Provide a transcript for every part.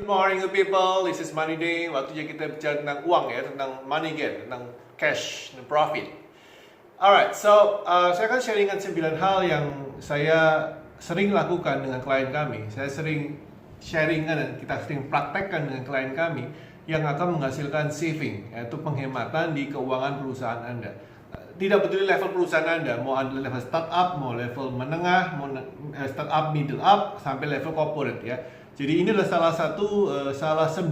Good morning good people, this is Money Day. Waktunya kita bicara tentang uang ya, tentang money gain, tentang cash, dan profit. Alright, so saya akan sharingkan 9 hal yang saya sering lakukan dengan klien kami. Saya sering sharingkan dan kita sering praktekkan dengan klien kami yang akan menghasilkan saving, yaitu penghematan di keuangan perusahaan Anda. Tidak peduli level perusahaan Anda, mau Anda level startup, mau level menengah, mau startup middle up, sampai level corporate ya. Jadi ini adalah salah 9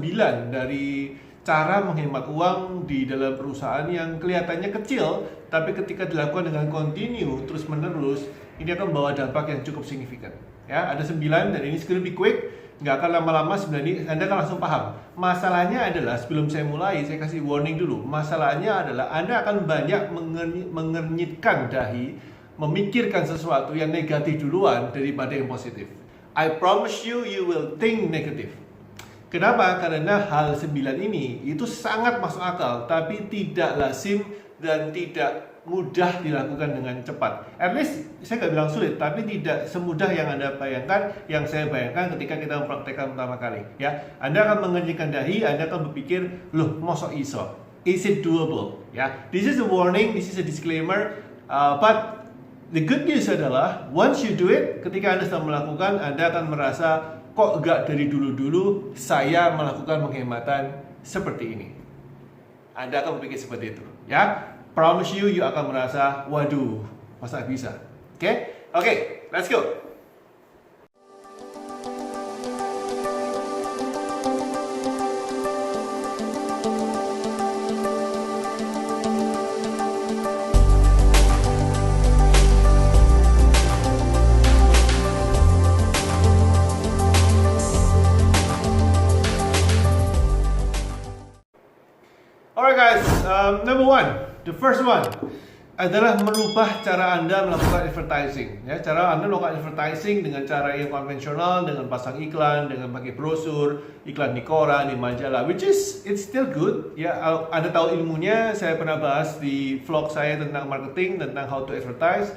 dari cara menghemat uang di dalam perusahaan yang kelihatannya kecil, tapi ketika dilakukan dengan continue terus menerus, ini akan membawa dampak yang cukup signifikan. Ya, ada 9 dan ini gonna be quick, nggak akan lama-lama. Sebenarnya Anda akan langsung paham. Masalahnya adalah sebelum saya mulai, saya kasih warning dulu. Masalahnya adalah Anda akan banyak mengernyitkan dahi, memikirkan sesuatu yang negatif duluan daripada yang positif. I promise you, you will think negative. Kenapa? Karena hal 9 ini itu sangat masuk akal, tapi tidak lazim dan tidak mudah dilakukan dengan cepat. At least, saya nggak bilang sulit, tapi tidak semudah yang Anda bayangkan, yang saya bayangkan ketika kita mempraktekkan pertama kali. Ya, Anda akan mengernyitkan dahi, Anda akan berpikir, loh, mosok iso? Is it doable? Ya, this is a warning, this is a disclaimer, but the good news adalah, once you do it, ketika Anda sedang melakukan, Anda akan merasa, kok gak dari dulu-dulu saya melakukan penghematan seperti ini. Anda akan berpikir seperti itu. Ya, promise you, you akan merasa, waduh, masa bisa? Oke, let's go. Alright guys, number one, the first one adalah merubah cara Anda melakukan advertising. Ya, cara Anda melakukan advertising dengan cara yang konvensional, dengan pasang iklan, dengan pakai brosur, iklan di koran, di majalah, which is it's still good. Ya, Anda tahu ilmunya. Saya pernah bahas di vlog saya tentang marketing, tentang how to advertise.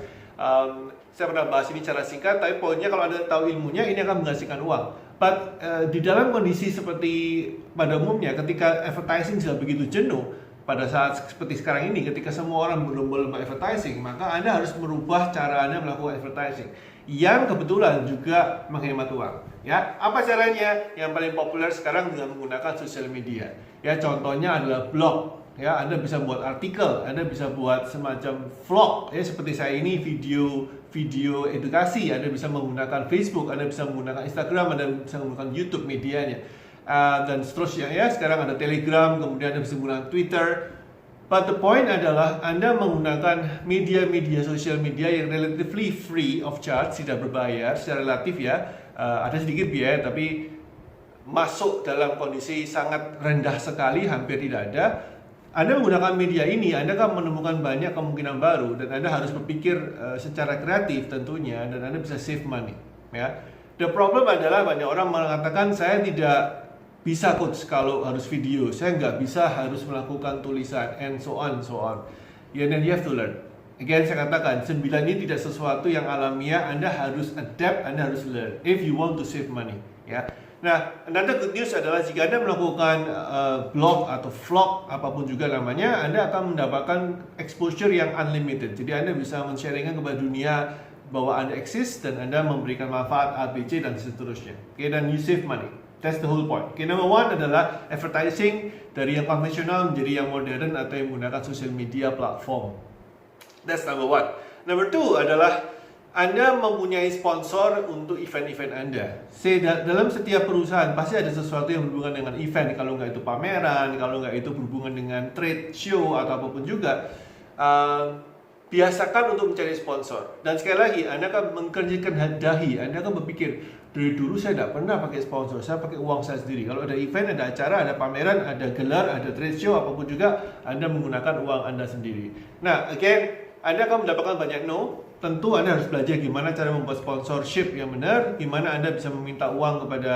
Saya pernah bahas ini secara singkat, tapi poinnya kalau Anda tahu ilmunya, ini akan menghasilkan uang. But di dalam kondisi seperti pada umumnya, ketika advertising sudah begitu jenuh, pada saat seperti sekarang ini, ketika semua orang berlomba-lomba advertising, maka Anda harus merubah cara Anda melakukan advertising yang kebetulan juga menghemat uang. Ya, apa caranya? Yang paling populer sekarang dengan menggunakan sosial media. Ya, contohnya adalah blog. Ya, Anda bisa buat artikel, Anda bisa buat semacam vlog. Ya, seperti saya ini video edukasi. Anda bisa menggunakan Facebook, Anda bisa menggunakan Instagram, Anda bisa menggunakan YouTube medianya. Dan seterusnya ya. Sekarang ada Telegram, kemudian Anda bisa menggunakan Twitter. But the point adalah Anda menggunakan media sosial media yang relatively free of charge, tidak berbayar secara relatif ya. Ada sedikit biaya, tapi masuk dalam kondisi sangat rendah sekali, hampir tidak ada. Anda menggunakan media ini, Anda akan menemukan banyak kemungkinan baru dan Anda harus berpikir secara kreatif tentunya, dan Anda bisa save money. Ya. The problem adalah banyak orang mengatakan saya tidak bisa coach kalau harus video, saya nggak bisa harus melakukan tulisan, and so on. Ya, then you have to learn. Again, saya katakan 9 ini tidak sesuatu yang alamiah. Anda harus adapt, Anda harus learn if you want to save money. Ya. Nah, another good news adalah jika Anda melakukan blog atau vlog, apapun juga namanya, Anda akan mendapatkan exposure yang unlimited. Jadi Anda bisa men-sharingkan kepada dunia bahwa Anda eksis dan Anda memberikan manfaat A, B, C, dan seterusnya. Dan you save money. That's the whole point. Number one adalah advertising dari yang konvensional menjadi yang modern atau yang menggunakan social media platform. That's number one. Number two adalah Anda mempunyai sponsor untuk event-event Anda. Dalam setiap perusahaan pasti ada sesuatu yang berhubungan dengan event. Kalau nggak itu pameran, kalau nggak itu berhubungan dengan trade show atau apapun juga. Biasakan untuk mencari sponsor. Dan sekali lagi, Anda akan mengkerjakan dahi. Anda akan berpikir, dari dulu saya tidak pernah pakai sponsor, saya pakai uang saya sendiri. Kalau ada event, ada acara, ada pameran, ada gelar, ada trade show, apapun juga, Anda menggunakan uang Anda sendiri. Nah, again, Anda akan mendapatkan banyak no. tentu Anda harus belajar gimana cara membuat sponsorship yang benar, gimana Anda bisa meminta uang kepada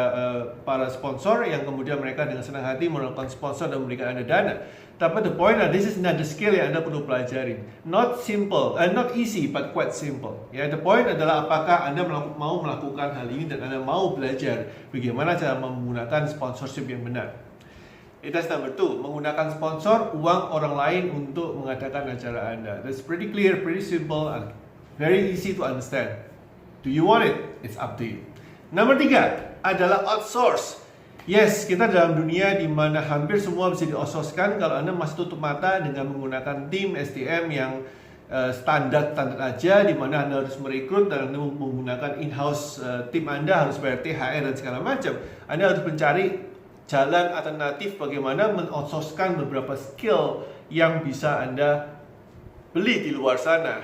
para sponsor yang kemudian mereka dengan senang hati melakukan sponsor dan memberikan Anda dana. Tapi the point adalah this is not the skill yang Anda perlu pelajari. Not simple, not easy, but quite simple. Ya, the point adalah apakah Anda mau melakukan hal ini dan Anda mau belajar bagaimana cara menggunakan sponsorship yang benar. That's number 2, menggunakan sponsor uang orang lain untuk mengadakan acara Anda. That's pretty clear, pretty simple, and very easy to understand. Do you want it? It's up to you. Nomor 3 adalah outsource. Yes, kita dalam dunia di mana hampir semua bisa di-outsourcekan kalau Anda masih tutup mata dengan menggunakan tim SDM yang standar aja, di mana Anda harus merekrut dan Anda menggunakan in-house tim Anda harus bayar THR dan segala macam. Anda harus mencari jalan alternatif bagaimana men-outsourcekan beberapa skill yang bisa Anda beli di luar sana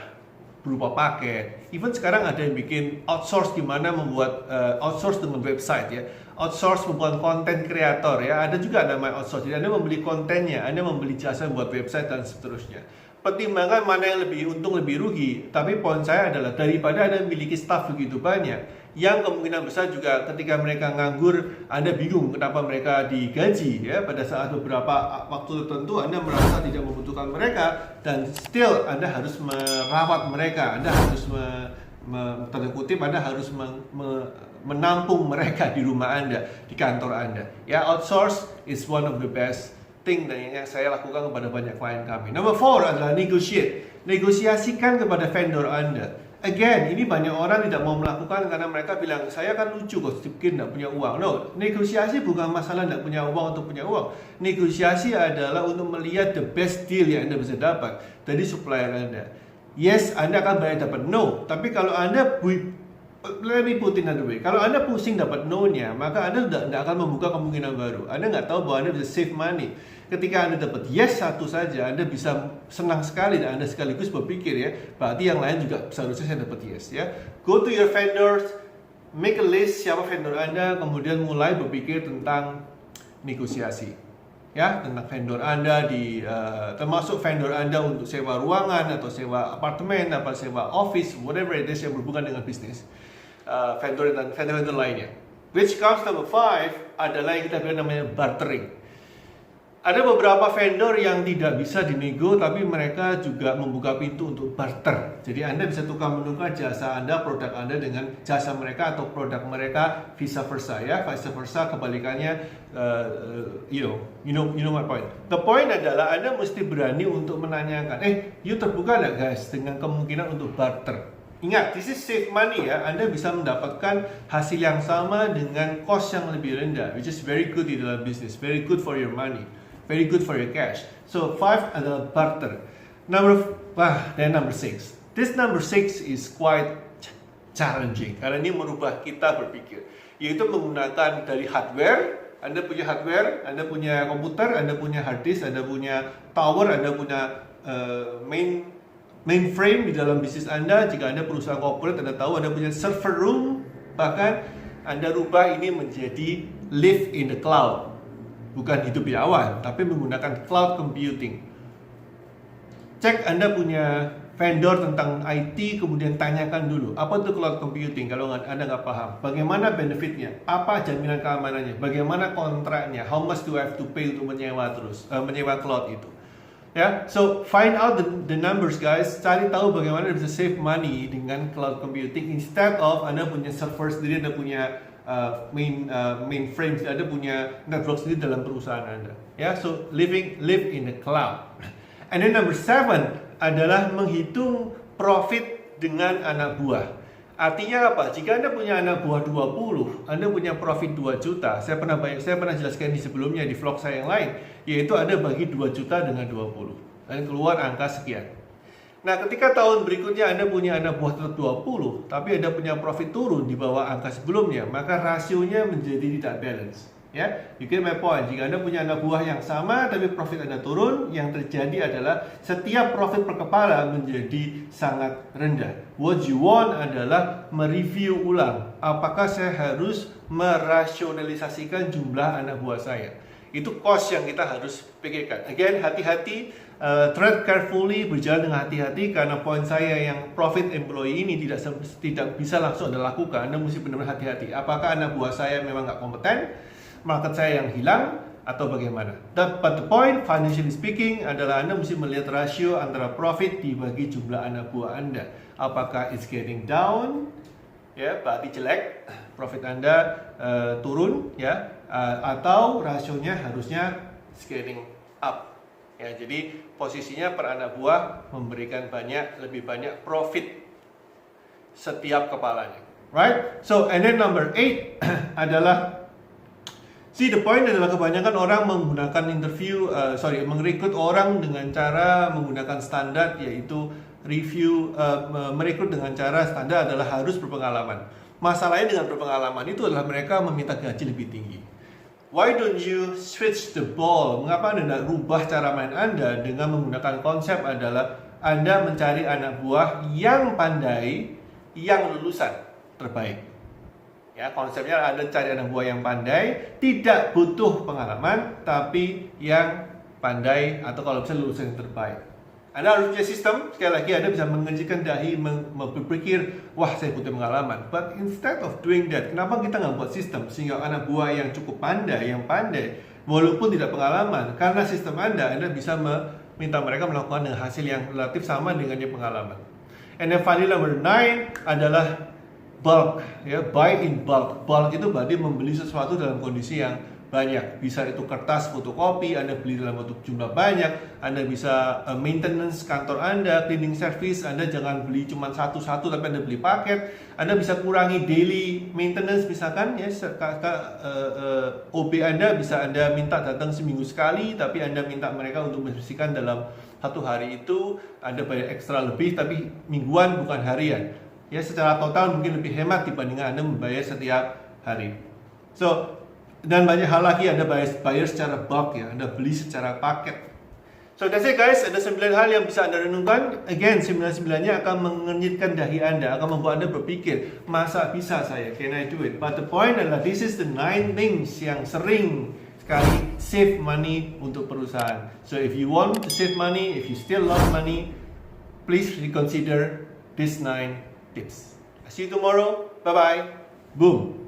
berupa paket. Even sekarang ada yang bikin outsource gimana membuat outsource dengan website ya. Outsource membuat konten kreator ya. Ada juga namanya outsource. Jadi Anda membeli kontennya, Anda membeli jasa buat website dan seterusnya. Pertimbangan mana yang lebih untung lebih rugi. Tapi poin saya adalah daripada Anda memiliki staff begitu banyak, yang kemungkinan besar juga ketika mereka nganggur Anda bingung kenapa mereka digaji ya, pada saat beberapa waktu tertentu Anda merasa tidak membutuhkan mereka dan still Anda harus merawat mereka, Anda harus tanda kutip Anda harus menampung mereka di rumah Anda, di kantor Anda ya. Outsource is one of the best thing yang saya lakukan kepada banyak klien kami. Number 4 adalah negotiate. Negosiasikan kepada vendor Anda. Again, ini banyak orang tidak mau melakukan karena mereka bilang, saya kan lucu kok, sedikit tidak punya uang. No, negosiasi bukan masalah tidak punya uang atau punya uang. Negosiasi adalah untuk melihat the best deal yang Anda bisa dapat dari supplier Anda. Yes, Anda akan banyak dapat no, tapi kalau Anda, let me put it another way, kalau Anda pusing dapat no-nya, maka Anda tidak akan membuka kemungkinan baru. Anda nggak tahu bahwa Anda bisa save money. Ketika Anda dapat yes satu saja, Anda bisa senang sekali dan Anda sekaligus berpikir ya, berarti yang lain juga seharusnya saya dapat yes ya. Go to your vendors, make a list siapa vendor Anda, kemudian mulai berpikir tentang negosiasi ya, tentang vendor Anda termasuk vendor Anda untuk sewa ruangan atau sewa apartemen atau sewa office, whatever it is yang berhubungan dengan bisnis. Vendor dan vendor lainnya. Which comes number 5 adalah yang kita bilang namanya bartering. Ada beberapa vendor yang tidak bisa dinego, tapi mereka juga membuka pintu untuk barter. Jadi Anda bisa tukar-menukar jasa Anda, produk Anda dengan jasa mereka atau produk mereka, vice versa ya, vice versa kebalikannya. You know my point. The point adalah Anda mesti berani untuk menanyakan, you terbuka nggak guys dengan kemungkinan untuk barter? Ingat, this is save money ya. Anda bisa mendapatkan hasil yang sama dengan cost yang lebih rendah, which is very good di dalam bisnis, very good for your money. Very good for your cash. So 5 adalah barter. Number 6. This number 6 is quite challenging karena ini merubah kita berpikir. Yaitu menggunakan dari hardware. Anda punya hardware, Anda punya komputer, Anda punya hard disk, Anda punya tower, Anda punya mainframe di dalam bisnis Anda. Jika Anda perusahaan corporate, Anda tahu Anda punya server room. Bahkan Anda rubah ini menjadi live in the cloud. Bukan hidup di awan, tapi menggunakan cloud computing. Cek Anda punya vendor tentang IT, kemudian tanyakan dulu, apa itu cloud computing kalau Anda nggak paham. Bagaimana benefitnya? Apa jaminan keamanannya? Bagaimana kontraknya? How much do I have to pay untuk menyewa cloud itu? Ya, so find out the numbers guys. Cari tahu bagaimana bisa save money dengan cloud computing instead of Anda punya server sendiri, Anda punya mainframe, Anda punya network sendiri dalam perusahaan Anda. Ya, so live in the cloud. And then number 7 adalah menghitung profit dengan anak buah. Artinya apa? Jika Anda punya anak buah 20, Anda punya profit 2 juta. Saya pernah jelaskan di sebelumnya di vlog saya yang lain, yaitu Anda bagi 2 juta dengan 20 dan keluar angka sekian. Nah, ketika tahun berikutnya Anda punya anak buah tetap 20, tapi Anda punya profit turun di bawah angka sebelumnya, maka rasionya menjadi tidak balance. Ya, you get my point. Jika Anda punya anak buah yang sama, tapi profit Anda turun, yang terjadi adalah setiap profit per kepala menjadi sangat rendah. What you want adalah mereview ulang. Apakah saya harus merasionalisasikan jumlah anak buah saya? Itu cost yang kita harus pikirkan. Again, hati-hati, tread carefully, berjalan dengan hati-hati, karena poin saya yang profit employee ini tidak bisa langsung Anda lakukan. Anda mesti benar-benar hati-hati. Apakah anak buah saya memang nggak kompeten, market saya yang hilang, atau bagaimana? But the point, financially speaking, adalah Anda mesti melihat rasio antara profit dibagi jumlah anak buah Anda. Apakah it's getting down? Ya, berarti jelek, profit Anda turun, ya, atau rasionya harusnya scaling up. Ya, jadi posisinya per anak buah memberikan lebih banyak profit setiap kepalanya, right? So, and then number 8 adalah, see, the point adalah kebanyakan orang menggunakan merekrut orang dengan cara menggunakan standar, yaitu merekrut dengan cara standar adalah harus berpengalaman. Masalahnya dengan berpengalaman itu adalah mereka meminta gaji lebih tinggi. Why don't you switch the ball? Mengapa Anda tidak rubah cara main Anda dengan menggunakan konsep adalah Anda mencari anak buah yang pandai, yang lulusan terbaik. Ya, konsepnya Anda cari anak buah yang pandai, tidak butuh pengalaman, tapi yang pandai atau kalau bisa lulusan yang terbaik. Anda harus punya sistem, sekali lagi Anda bisa mengejikkan dahi, berpikir, wah saya butuh pengalaman. But instead of doing that, kenapa kita nggak buat sistem sehingga anak buah yang cukup pandai, walaupun tidak pengalaman, karena sistem Anda bisa meminta mereka melakukan dengan hasil yang relatif sama dengan yang pengalaman. And then finally number 9 adalah bulk, ya, buy in bulk. Bulk itu berarti membeli sesuatu dalam kondisi yang banyak. Bisa itu kertas fotokopi, Anda beli dalam bentuk jumlah banyak. Anda bisa maintenance kantor Anda, cleaning service, Anda jangan beli cuma satu-satu tapi Anda beli paket. Anda bisa kurangi daily maintenance, misalkan ya, OB Anda bisa Anda minta datang seminggu sekali, tapi Anda minta mereka untuk membersihkan dalam 1 hari itu. Anda bayar ekstra lebih tapi mingguan bukan harian. Ya, secara total mungkin lebih hemat dibandingkan Anda membayar setiap hari. So, dan banyak hal lagi, Anda bayar secara bulk, ya, Anda beli secara paket. So that's it guys, ada 9 hal yang bisa Anda renungkan. Again, 9-9-nya akan mengenyitkan dahi Anda, akan membuat Anda berpikir, masa bisa saya, can I do it? But the point adalah, this is the 9 things yang sering sekali save money untuk perusahaan. So if you want to save money, if you still love money, please reconsider these 9 tips. I see you tomorrow. Bye bye. Boom.